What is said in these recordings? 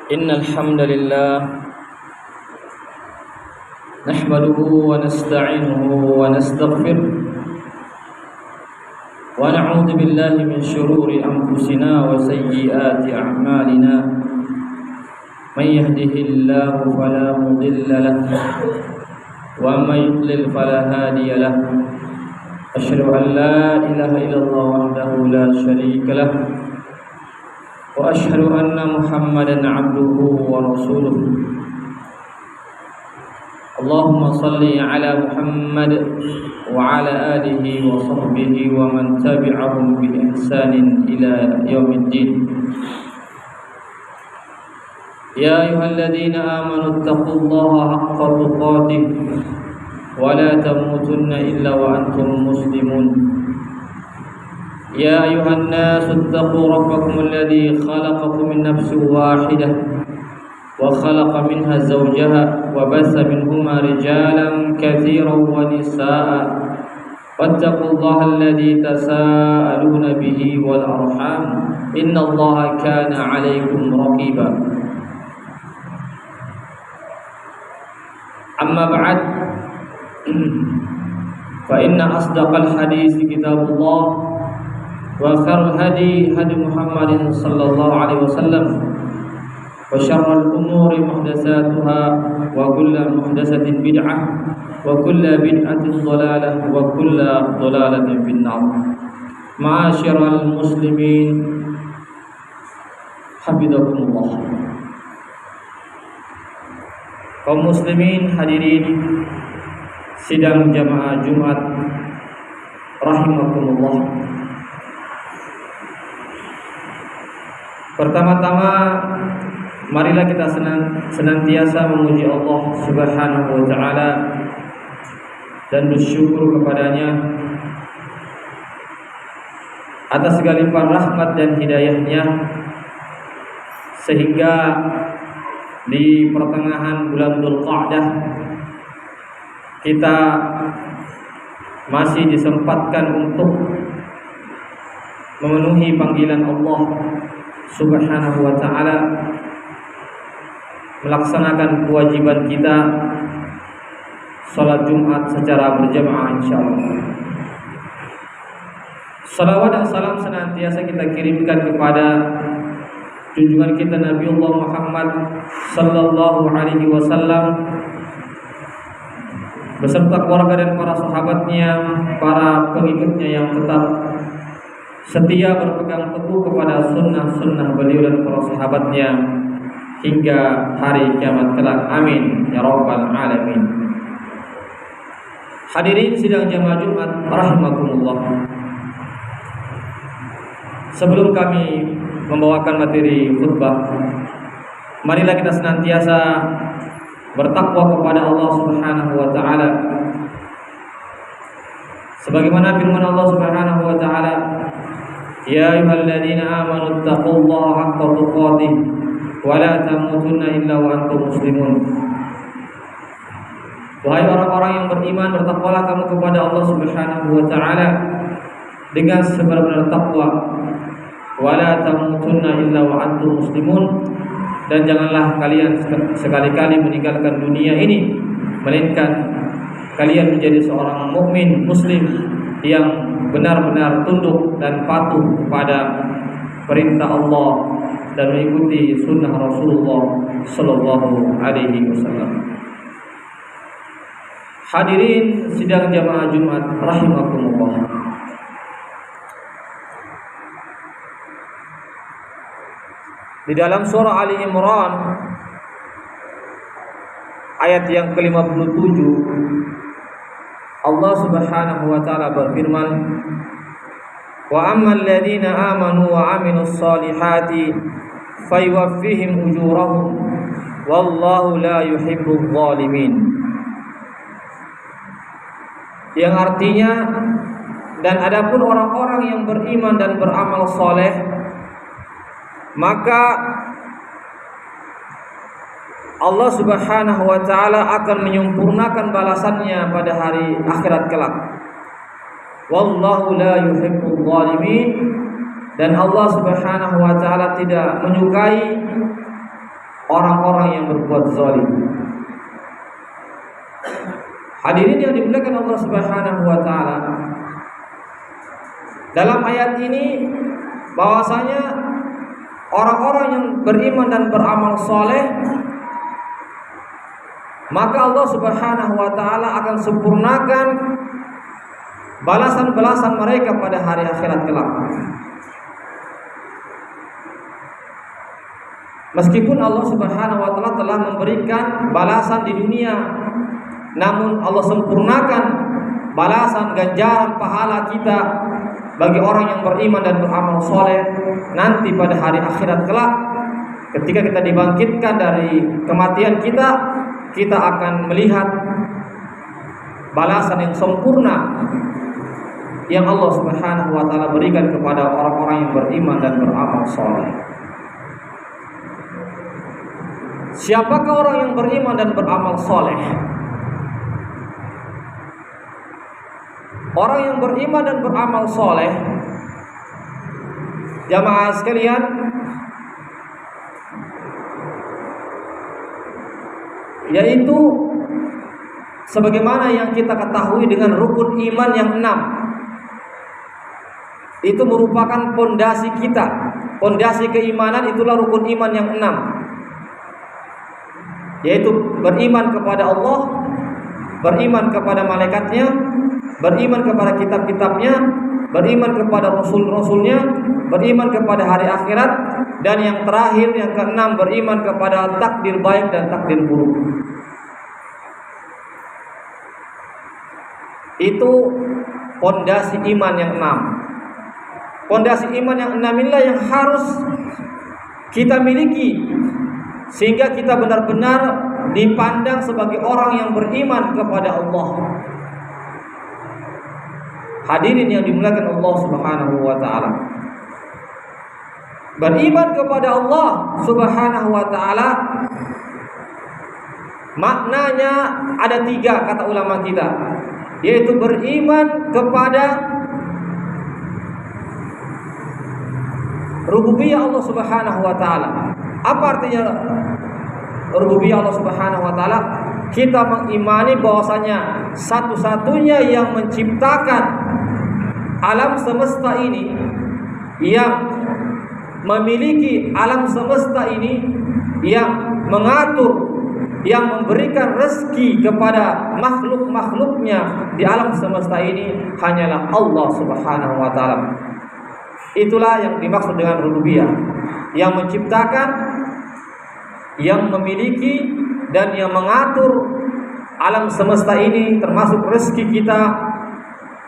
إن الحمد لله نحمده ونستعينه ونستغفره ونعوذ بالله من شرور أنفسنا وسيئات أعمالنا من يهده الله فلا مضل له ومن يضلل فلا هادي له أشهد أن لا إله إلا الله وحده لا شريك له وأشهد أن محمدا عبده ورسوله اللهم صل على محمد وعلى آله وصحبه ومن تبعهم بإحسان إلى يوم الدين يا أيها الذين آمنوا اتقوا الله حق تقاته ولا تموتن إلا وأنتم مسلمون يا أيها الناس اتقوا ربكم الذي خلقكم من نفس واحدة وخلق منها زوجها وبث منهما رجالا كثيرا ونساء واتقوا الله الذي تساءلون به والأرحام إن الله كان عليكم رقيبا أما بعد فإن أصدق الحديث كتاب الله وخير الهدي هدي محمد صلى الله عليه وسلم وشر الأمور محدثاتها وكل محدثة بدعة وكل بدعة ضلالة وكل ضلالة في النار معاشر المسلمين حفظكم الله. Kaum muslimin hadirin sidang jamaah Jumat rahimakumullah. Pertama-tama marilah kita senantiasa memuji Allah Subhanahu wa taala dan bersyukur kepadanya atas segala limpahan rahmat dan hidayahnya, sehingga di pertengahan bulan Dzulqa'dah kita masih disempatkan untuk memenuhi panggilan Allah Subhanahu wa ta'ala, melaksanakan kewajiban kita salat Jumat secara berjamaah insyaallah. Salawat dan salam senantiasa kita kirimkan kepada junjungan kita Nabi Allah Muhammad sallallahu alaihi wasallam beserta keluarga dan para sahabatnya, para pengikutnya yang tetap setia berpegang teguh kepada sunnah-sunnah beliau dan para sahabatnya hingga hari kiamat kelak. Amin ya rabbal alamin. Hadirin sidang jamaah Jumat rahimakumullah. Sebelum kami membawakan materi khutbah, marilah kita senantiasa bertakwa kepada Allah Subhanahu wa taala. Sebagaimana firman Allah Subhanahu wa taala, ya ayyuhalladzina amanu taqullaha haqqa tuqatih wa la tamutunna illa wa antum muslimun. Wahai orang-orang yang beriman, bertakwalah kamu kepada Allah Subhanahu wa taala dengan sebenar-benar takwa. Wa la tamutunna illa wa antum muslimun, dan janganlah kalian sekali-kali meninggalkan dunia ini melainkan kalian menjadi seorang mukmin muslim yang benar-benar tunduk dan patuh kepada perintah Allah dan mengikuti sunnah Rasulullah sallallahu alaihi wasallam. Hadirin sidang jamaah Jumat rahimakumullah. Di dalam surah Ali Imran ayat yang ke-57, Allah Subhanahu wa taala berfirman, wa ammal ladzina amanu wa amilus solihati fayuwaffihim ujurahum wallahu la yuhibbul zalimin. Yang artinya, dan adapun orang-orang yang beriman dan beramal soleh, maka Allah Subhanahu wa taala akan menyempurnakan balasannya pada hari akhirat kelak. Wallahu la yuhibbul zalimin, dan Allah Subhanahu wa taala tidak menyukai orang-orang yang berbuat zalim. Hadirin yang dimuliakan Allah Subhanahu wa taala, dalam ayat ini bahwasanya orang-orang yang beriman dan beramal soleh, maka Allah Subhanahu wa taala akan sempurnakan balasan-balasan mereka pada hari akhirat kelak. Meskipun Allah Subhanahu wa taala telah memberikan balasan di dunia, namun Allah sempurnakan balasan ganjaran pahala kita bagi orang yang beriman dan beramal soleh nanti pada hari akhirat kelak. Ketika kita dibangkitkan dari kematian kita, kita akan melihat balasan yang sempurna yang Allah Subhanahu wa taala berikan kepada orang-orang yang beriman dan beramal soleh. Siapakah orang yang beriman dan beramal soleh? Orang yang beriman dan beramal soleh, jamaah sekalian, yaitu sebagaimana yang kita ketahui dengan rukun iman yang 6. Itu merupakan pondasi kita. Pondasi keimanan itulah rukun iman yang 6, yaitu beriman kepada Allah, beriman kepada malaikatnya, beriman kepada kitab-kitabnya, beriman kepada rasul-rasulnya, beriman kepada hari akhirat, dan yang terakhir yang keenam, beriman kepada takdir baik dan takdir buruk. Itu pondasi iman yang 6. Pondasi iman yang 6 inilah yang harus kita miliki sehingga kita benar-benar dipandang sebagai orang yang beriman kepada Allah. Hadirin yang dimuliakan Allah Subhanahu wa taala, beriman kepada Allah Subhanahu wa taala maknanya ada 3 kata ulama kita, yaitu beriman kepada rububiyah Allah Subhanahu wa taala. Apa artinya rububiyah Allah Subhanahu wa taala? Kita mengimani bahwasanya satu-satunya yang menciptakan alam semesta ini, yang memiliki alam semesta ini, yang mengatur, yang memberikan rezeki kepada makhluk-makhluknya di alam semesta ini hanyalah Allah Subhanahu wa taala. Itulah yang dimaksud dengan rububiyah, yang menciptakan, yang memiliki, dan yang mengatur alam semesta ini termasuk rezeki kita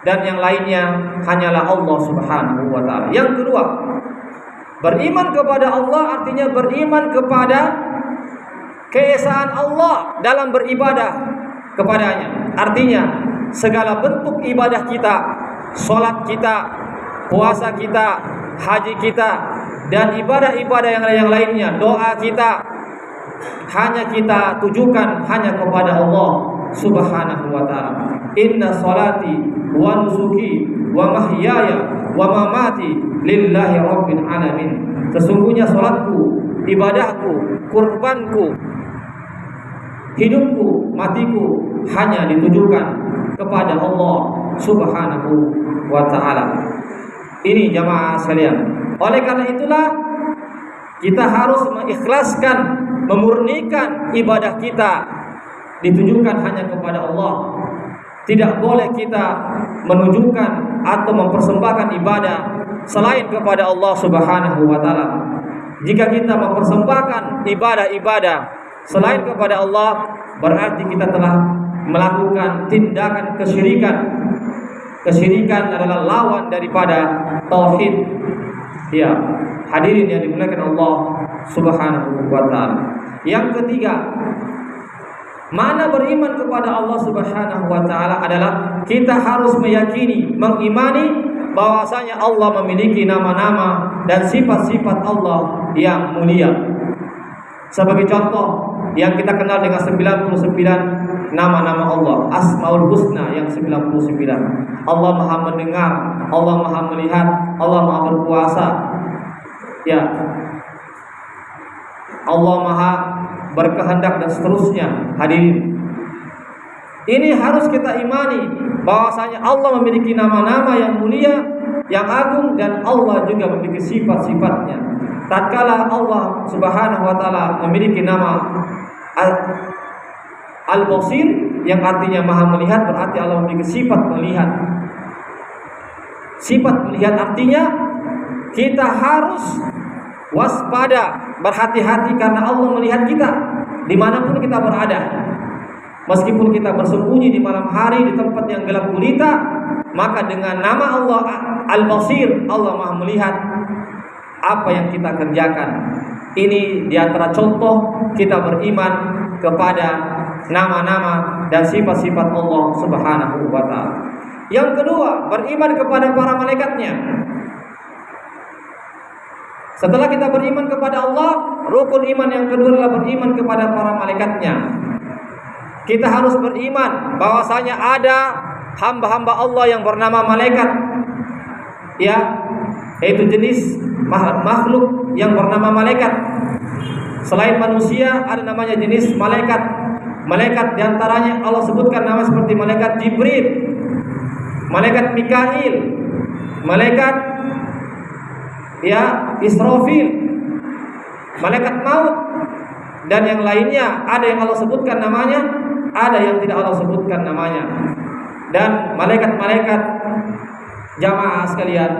dan yang lainnya hanyalah Allah Subhanahu wa taala. Yang kedua, beriman kepada Allah artinya beriman kepada keesaan Allah dalam beribadah kepadanya. Artinya segala bentuk ibadah kita, sholat kita, puasa kita, haji kita, dan ibadah-ibadah yang lainnya, doa kita, hanya kita tujukan hanya kepada Allah Subhanahu wa taala. Inna salati wa nusuki wa mahyaya wa mamati lillahi rabbil alamin. Sesungguhnya salatku, ibadahku, kurbanku, hidupku, matiku hanya ditujukan kepada Allah Subhanahu wa taala. Ini jamaah sekalian. Oleh karena itulah kita harus mengikhlaskan, memurnikan ibadah kita ditujukan hanya kepada Allah. Tidak boleh kita menunjukkan atau mempersembahkan ibadah selain kepada Allah Subhanahu wa taala. Jika kita mempersembahkan ibadah-ibadah selain kepada Allah, berarti kita telah melakukan tindakan kesyirikan. Kesyirikan adalah lawan daripada tauhid. Ya, hadirin yang dimuliakan Allah Subhanahu wa taala. Yang ketiga, makna beriman kepada Allah Subhanahu wa taala adalah kita harus meyakini, mengimani bahwasanya Allah memiliki nama-nama dan sifat-sifat Allah yang mulia. Sebagai contoh yang kita kenal dengan 99 nama-nama Allah, Asmaul Husna yang 99. Allah Maha mendengar, Allah Maha melihat, Allah Maha berkuasa. Ya. Allah Maha berkehendak dan seterusnya. Hadirin, ini harus kita imani bahwasanya Allah memiliki nama-nama yang mulia, yang agung, dan Allah juga memiliki sifat-sifatnya. Tatkala Allah Subhanahu wa taala memiliki nama Al-Basir yang artinya Maha melihat, berarti Allah memiliki sifat melihat. Sifat melihat artinya kita harus waspada, berhati-hati karena Allah melihat kita dimanapun kita berada. Meskipun kita bersembunyi di malam hari di tempat yang gelap gulita, maka dengan nama Allah Al-Basir, Allah Maha melihat apa yang kita kerjakan. Ini diantara contoh kita beriman kepada nama-nama dan sifat-sifat Allah Subhanahu wa ta'ala. Yang kedua, beriman kepada para malaikatnya. Setelah kita beriman kepada Allah, rukun iman yang kedua adalah beriman kepada para malaikatnya. Kita harus beriman bahwasanya ada hamba-hamba Allah yang bernama malaikat, ya, yaitu jenis makhluk yang bernama malaikat. Selain manusia ada namanya jenis malaikat. Malaikat diantaranya Allah sebutkan nama seperti malaikat Jibril, malaikat Mikail, malaikat Israfil, malaikat maut, dan yang lainnya. Ada yang Allah sebutkan namanya, ada yang tidak Allah sebutkan namanya. Dan malaikat-malaikat jamaah sekalian,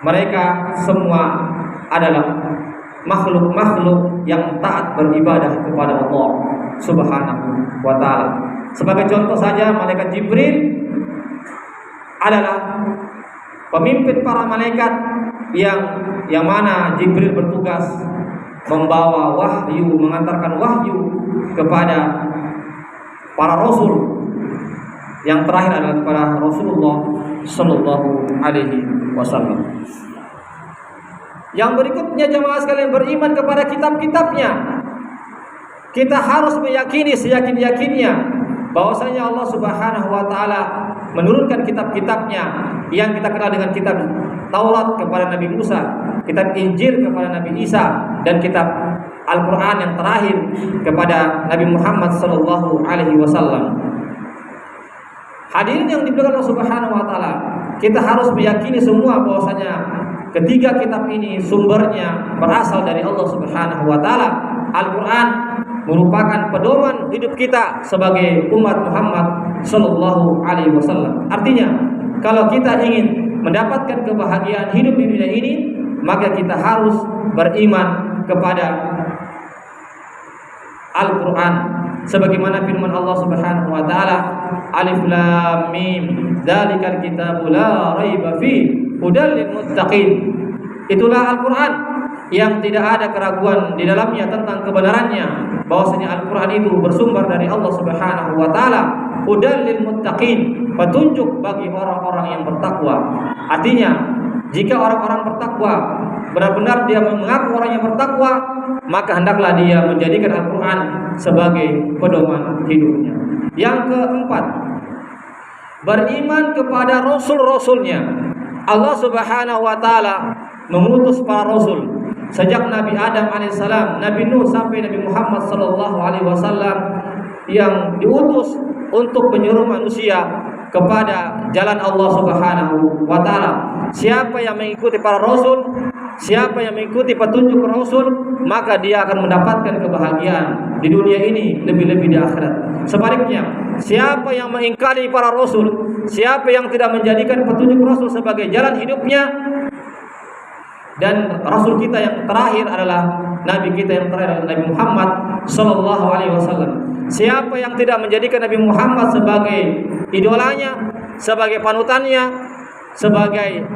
mereka semua adalah makhluk-makhluk yang taat beribadah kepada Allah Subhanahu wa ta'ala. Sebagai contoh saja, malaikat Jibril adalah pemimpin para malaikat yang mana Jibril bertugas membawa wahyu, mengantarkan wahyu kepada para rasul. Yang terakhir adalah kepada Rasulullah sallallahu alaihi wasallam. Yang berikutnya jemaah sekalian, beriman kepada kitab-kitabnya. Kita harus meyakini seyakin-yakinnya bahwasanya Allah Subhanahu wa taala menurunkan kitab-kitabnya yang kita kenal dengan kitab Taurat kepada Nabi Musa, kitab Injil kepada Nabi Isa, dan kitab Al-Quran yang terakhir kepada Nabi Muhammad sallallahu alaihi wasallam. Hadirin yang dimuliakan Allah Subhanahu wa taala, kita harus meyakini semua bahwasanya ketiga kitab ini sumbernya berasal dari Allah Subhanahu wa taala. Al-Quran merupakan pedoman hidup kita sebagai umat Muhammad sallallahu alaihi wasallam. Artinya, kalau kita ingin mendapatkan kebahagiaan hidup di dunia ini, maka kita harus beriman kepada Al-Quran. Sebagaimana firman Allah Subhanahu wa taala, Alif Lam Mim, dzalikal kitabu la raiba fi, hudal lil muttaqin. Itulah Al-Quran yang tidak ada keraguan di dalamnya tentang kebenarannya, bahwasanya Al-Quran itu bersumber dari Allah Subhanahu wa taala. Hudal lil muttaqin, petunjuk bagi orang-orang yang bertakwa. Artinya, jika orang-orang bertakwa benar-benar dia mengaku orang yang bertakwa, maka hendaklah dia menjadikan Al-Quran sebagai pedoman hidupnya. Yang keempat, beriman kepada rasul-rasulnya. Allah Subhanahu wa taala mengutus para rasul sejak Nabi Adam alaihissalam, Nabi Nuh sampai Nabi Muhammad sallallahu alaihi wasallam, yang diutus untuk menyuruh manusia kepada jalan Allah Subhanahu wa taala. Siapa yang mengikuti para rasul, siapa yang mengikuti petunjuk rasul, maka dia akan mendapatkan kebahagiaan di dunia ini, lebih-lebih di akhirat. Sebaliknya, siapa yang mengingkari para rasul, siapa yang tidak menjadikan petunjuk rasul sebagai jalan hidupnya, dan rasul kita yang terakhir adalah nabi kita yang terakhir adalah Nabi Muhammad sallallahu alaihi wasallam. Siapa yang tidak menjadikan Nabi Muhammad sebagai idolanya, sebagai panutannya, sebagai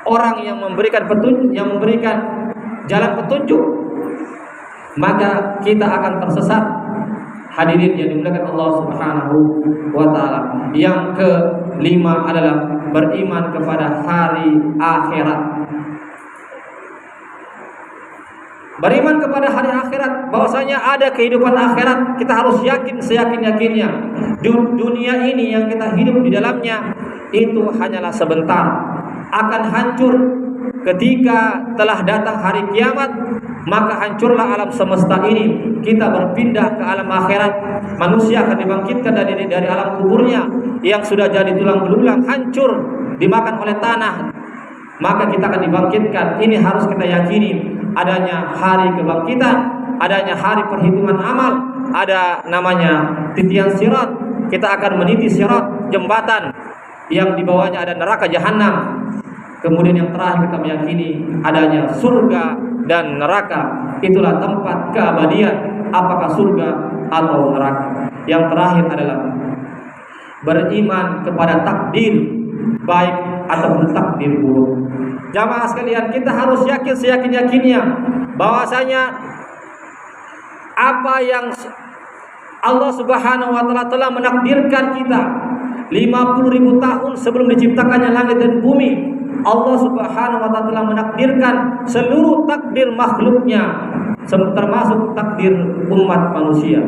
orang yang memberikan petunjuk, yang memberikan jalan petunjuk, maka kita akan tersesat. Hadirin yang dimuliakan Allah Subhanahu wa taala. Yang kelima adalah beriman kepada hari akhirat. Beriman kepada hari akhirat, bahwasanya ada kehidupan akhirat, kita harus yakin seyakin-yakinnya. Dunia ini yang kita hidup di dalamnya itu hanyalah sebentar, akan hancur ketika telah datang hari kiamat. maka hancurlah alam semesta ini. Kita berpindah ke alam akhirat. Manusia akan dibangkitkan dari alam kuburnya yang sudah jadi tulang belulang, hancur, dimakan oleh tanah. Maka kita akan dibangkitkan. Ini harus kita yakini, adanya hari kebangkitan, adanya hari perhitungan amal, ada namanya titian sirat. Kita akan meniti sirat, jembatan yang di bawahnya ada neraka jahanam. Kemudian yang terakhir kita meyakini adanya surga dan neraka. Itulah tempat keabadian, apakah surga atau neraka. Yang terakhir adalah beriman kepada takdir baik ataupun takdir buruk. Jamaah sekalian, kita harus yakin seyakin-yakinnya bahwasanya apa yang Allah Subhanahu wa taala telah menakdirkan kita 50.000 tahun sebelum diciptakannya langit dan bumi. Allah Subhanahu wa taala telah menakdirkan seluruh takdir makhluknya, termasuk takdir umat manusia.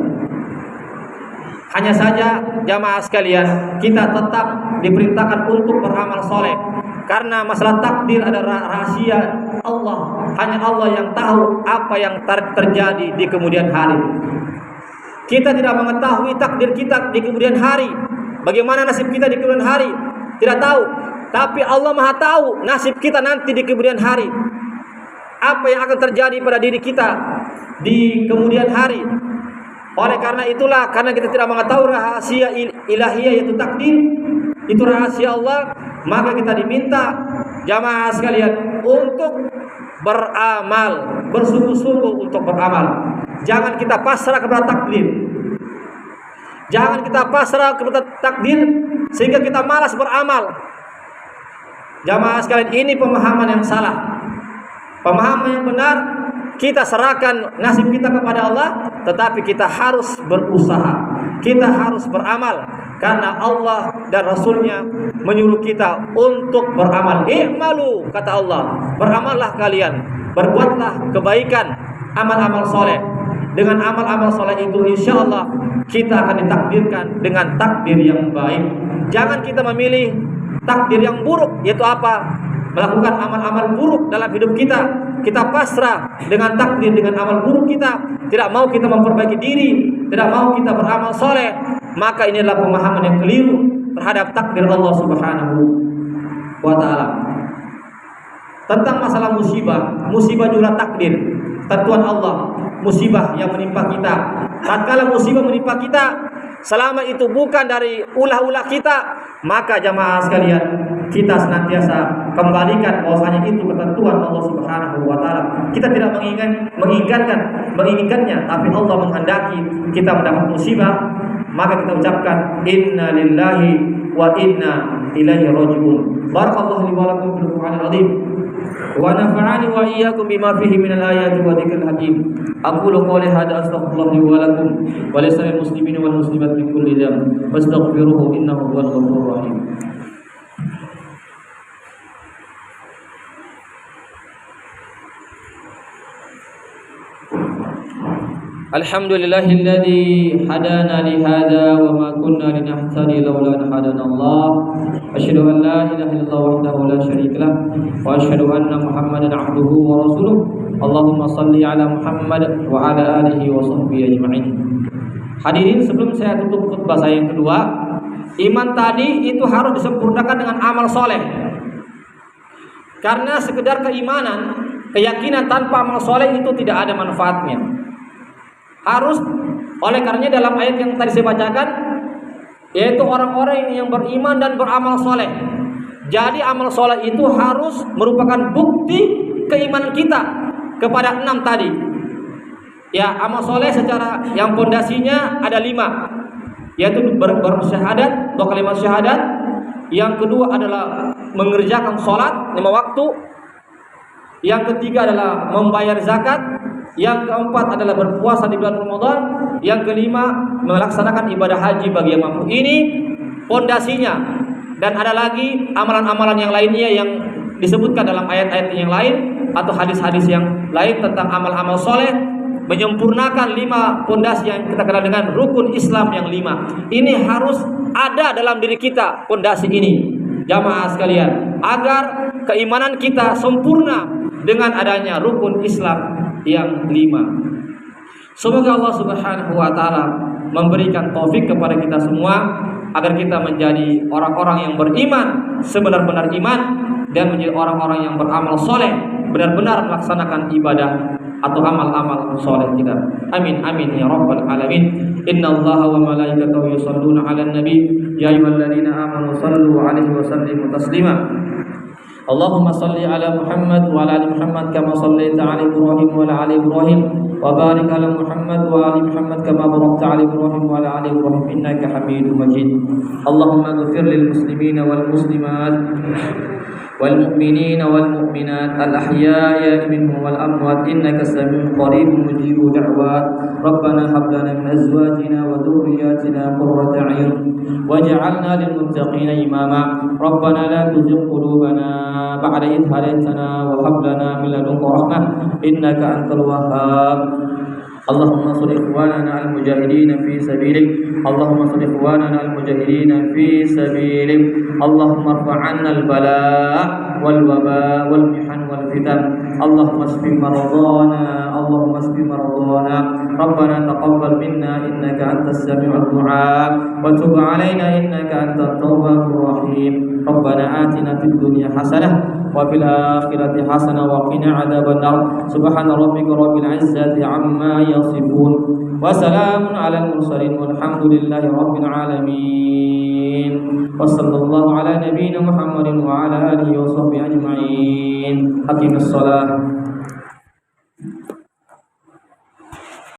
Hanya saja jamaah sekalian, kita tetap diperintahkan untuk beramal soleh, karena masalah takdir adalah rahasia Allah. Hanya Allah yang tahu apa yang terjadi di kemudian hari. Kita tidak mengetahui takdir kita di kemudian hari. Bagaimana nasib kita di kemudian hari? Tidak tahu. Tapi Allah Maha tahu nasib kita nanti di kemudian hari. Apa yang akan terjadi pada diri kita di kemudian hari. Oleh karena itulah, karena kita tidak mengetahui rahasia ilahiyah yaitu takdir, itu rahasia Allah, maka kita diminta jamaah sekalian untuk beramal, bersungguh-sungguh untuk beramal. Jangan kita pasrah kepada takdir. Jangan kita pasrah kepada takdir sehingga kita malas beramal. Jamaah sekalian, ini pemahaman yang salah. Pemahaman yang benar, kita serahkan nasib kita kepada Allah, tetapi kita harus berusaha, kita harus beramal, karena Allah dan Rasulnya menyuruh kita untuk beramal. I'malu, kata Allah, beramallah kalian, berbuatlah kebaikan, amal-amal soleh. Dengan amal-amal soleh itu insya Allah kita akan ditakdirkan dengan takdir yang baik. Jangan kita memilih takdir yang buruk, yaitu apa? Melakukan amal-amal buruk dalam hidup kita. Kita pasrah dengan takdir, dengan amal buruk kita. Tidak mau kita memperbaiki diri, tidak mau kita beramal soleh. Maka ini adalah pemahaman yang keliru terhadap takdir Allah Subhanahu wa ta'ala. Tentang masalah musibah, musibah juga takdir, tentuan Allah. Musibah yang menimpa kita, tatkala musibah menimpa kita, selama itu bukan dari ulah-ulah kita, maka jamaah sekalian, kita senantiasa kembalikan bahwasanya itu ketentuan Allah Subhanahu wa taala. Kita tidak menginginkannya, tapi Allah menghendaki kita mendapat musibah, maka kita ucapkan inna lillahi wa inna ilaihi raji'un. Barakallahu li wa lakum fil Qur'anil azim. Wa nafa'ani wa iyyakum bima fihi minal ayati wa dzikril hakim. Aqulu qawli hadza astaghfirullah li wa lakum wa lisa'il muslimin wal muslimat min kulli dhanb fastaghfiruhu innahu huwal ghafurur rahim. Alhamdulillahilladzi hadana li hadza wa ma kunna linahtadiya laula an hadana Allah. Asyhadu an la ilaha illallah wahdahu la syarika lah wa asyhadu anna Muhammadan abduhu wa rasuluh. Allahumma shalli ala Muhammad wa ala alihi wa sahbihi ajma'in. Hadirin, sebelum saya tutup khutbah saya yang kedua, iman tadi itu harus disempurnakan dengan amal soleh. Karena sekedar keimanan, keyakinan tanpa amal soleh itu tidak ada manfaatnya. Harus, oleh karenanya dalam ayat yang tadi saya bacakan, yaitu orang-orang yang beriman dan beramal soleh. Jadi amal soleh itu harus merupakan bukti keimanan kita kepada 6 tadi. Ya, amal soleh secara yang pondasinya ada 5, yaitu bersyahadat, 2 kalimat syahadat. Yang kedua adalah mengerjakan sholat 5 waktu. Yang ketiga adalah membayar zakat. Yang keempat adalah berpuasa di bulan Ramadan. Yang kelima melaksanakan ibadah haji bagi yang mampu. Ini pondasinya. Dan ada lagi amalan-amalan yang lainnya yang disebutkan dalam ayat-ayat yang lain atau hadis-hadis yang lain tentang amal-amal soleh, menyempurnakan 5 pondasi yang kita kenal dengan rukun Islam yang 5. Ini harus ada dalam diri kita, pondasi ini, jamaah sekalian, agar keimanan kita sempurna dengan adanya rukun Islam yang 5. Semoga Allah Subhanahu wa taala memberikan taufik kepada kita semua agar kita menjadi orang-orang yang beriman sebenar-benar iman dan menjadi orang-orang yang beramal soleh, benar-benar melaksanakan ibadah atau amal-amal soleh kita. Amin amin ya rabbal alamin. Innallaha wa malaikatahu yusholluna 'alan nabi ya ayyuhalladzina amanu shallu 'alaihi wa sallimu taslima. Allahumma salli ala Muhammad wa ala ali Muhammad kama shallaita ala Ibrahim wa ala ali Ibrahim wa barik ala Muhammad wa ali Muhammad kama barakta ala Ibrahim wa ala ali Ibrahim innaka Hamidum Majid. Allahumma ighfir lil muslimina wal muslimat wal mu'minina wal mu'minat al ahya'i minhum wal amwat innaka samiun qaribun mujibud da'wat. Rabbana hab lana min azwajina wa dhurriyyatina qurrata a'yun waj'alna lil muttaqina imama. Rabbana la tuzigh qulubana ba'da idh hadaytana wa hab lana min ladunka rahmah innaka antal wahhab. Allahumma salli ikhwanana al-mujahidin fi sabilik. Allahumma salli ikhwanana al-mujahidin fi sabilik. Allahumma irfa'anna al-bala' wal waba wal mihan wal fitan. Allahumma shfi maradana. Allahumma shfi maradana. Rabbana taqabbal minna innaka antas sami'ud du'a wa tub 'alaina innaka antat tawwabur rahim. Rabbana atina fid dunya hasanah wa fil akhirati hasanah wa qina adzabannar. Subhana rabbika rabbil izzati amma yasifun wa salamun 'alal mursalin walhamdulillahi rabbil alamin. Wa sallallahu ala nabiyyina Muhammadin wa ala alihi wa sahbihi ajma'in. Aqimus shalah.